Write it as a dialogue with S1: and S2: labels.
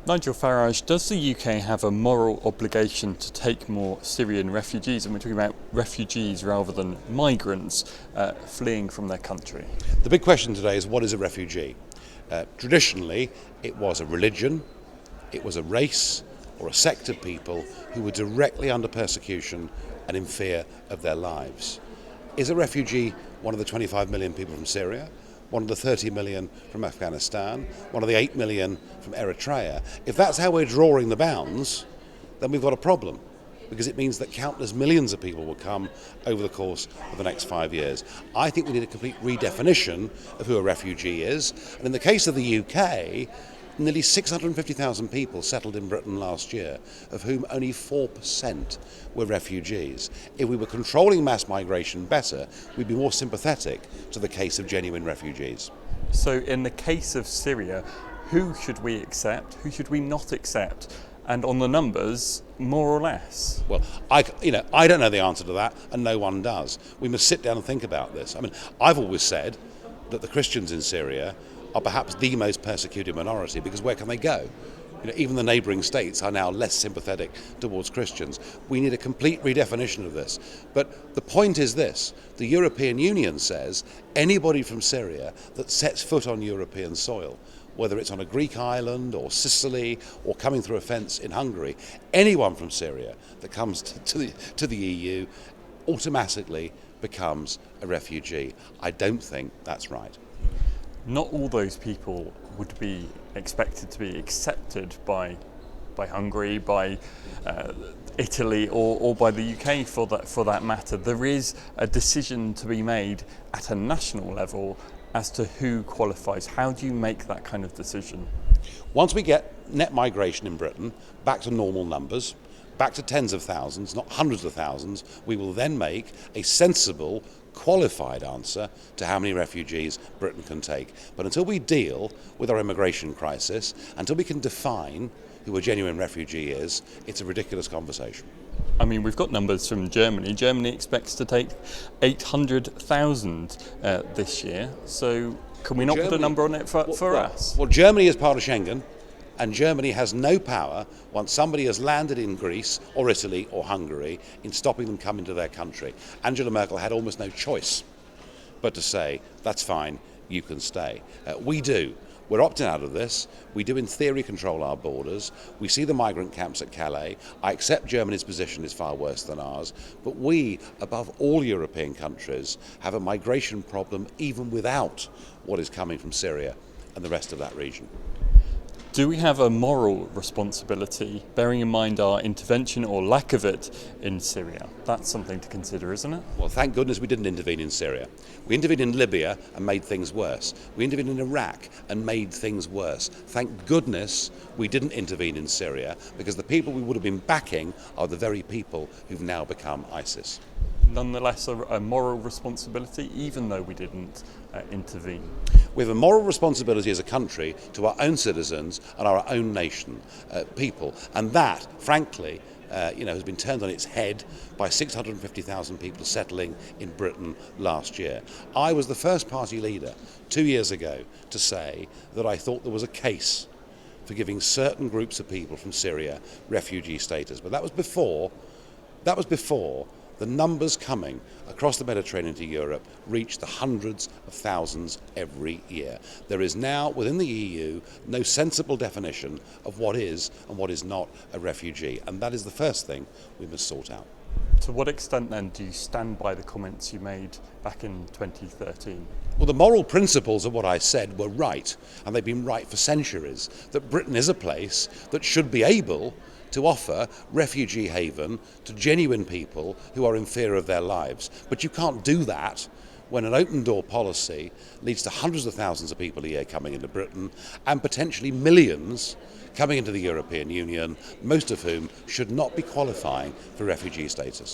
S1: Nigel Farage, does the UK have a moral obligation to take more Syrian refugees? And we're talking about refugees rather than migrants fleeing from their country.
S2: The big question today is, what is a refugee? Traditionally, it was a religion, it was a race or a sect of people who were directly under persecution and in fear of their lives. Is a refugee one of the 25 million people from Syria? One of the 30 million from Afghanistan, one of the 8 million from Eritrea? If that's how we're drawing the bounds, then we've got a problem, because it means that countless millions of people will come over the course of the next 5 years. I think we need a complete redefinition of who a refugee is. And in the case of the UK, nearly 650,000 people settled in Britain last year, of whom only 4% were refugees. If we were controlling mass migration better, we'd be more sympathetic to the case of genuine refugees.
S1: So in the case of Syria, who should we accept, who should we not accept? And on the numbers, more or less?
S2: Well, I don't know the answer to that, and no one does. We must sit down and think about this. I mean, I've always said that the Christians in Syria are perhaps the most persecuted minority, because where can they go? Even the neighbouring states are now less sympathetic towards Christians. We need a complete redefinition of this. But the point is this: the European Union says anybody from Syria that sets foot on European soil, whether it's on a Greek island or Sicily or coming through a fence in Hungary, anyone from Syria that comes to the EU automatically becomes a refugee. I don't think that's right.
S1: Not all those people would be expected to be accepted by Hungary, by Italy, or by the UK for that matter. There is a decision to be made at a national level as to who qualifies. How do you make that kind of decision?
S2: Once we get net migration in Britain back to normal numbers, back to tens of thousands, not hundreds of thousands, we will then make a sensible, qualified answer to how many refugees Britain can take. But until we deal with our immigration crisis, until we can define who a genuine refugee is, it's a ridiculous conversation.
S1: I mean, we've got numbers from Germany. Germany expects to take 800,000 this year. So can we not put a number on it for us?
S2: Well, Germany is part of Schengen, and Germany has no power, once somebody has landed in Greece or Italy or Hungary, in stopping them coming to their country. Angela Merkel had almost no choice but to say, that's fine, you can stay. We do. We're opting out of this. We do in theory control our borders. We see the migrant camps at Calais. I accept Germany's position is far worse than ours, but we, above all European countries, have a migration problem even without what is coming from Syria and the rest of that region.
S1: Do we have a moral responsibility, bearing in mind our intervention or lack of it in Syria? That's something to consider, isn't it?
S2: Well, thank goodness we didn't intervene in Syria. We intervened in Libya and made things worse. We intervened in Iraq and made things worse. Thank goodness we didn't intervene in Syria, because the people we would have been backing are the very people who've now become ISIS.
S1: Nonetheless, a moral responsibility, even though we didn't intervene.
S2: We have a moral responsibility as a country to our own citizens and our own nation, people, and that, frankly, has been turned on its head by 650,000 people settling in Britain last year. I was the first party leader 2 years ago to say that I thought there was a case for giving certain groups of people from Syria refugee status, but that was before the numbers coming across the Mediterranean to Europe reach the hundreds of thousands every year. There is now, within the EU, no sensible definition of what is and what is not a refugee, and that is the first thing we must sort out.
S1: To what extent, then, do you stand by the comments you made back in 2013?
S2: Well, the moral principles of what I said were right, and they've been right for centuries, that Britain is a place that should be able to offer refugee haven to genuine people who are in fear of their lives. But you can't do that when an open door policy leads to hundreds of thousands of people a year coming into Britain and potentially millions coming into the European Union, most of whom should not be qualifying for refugee status.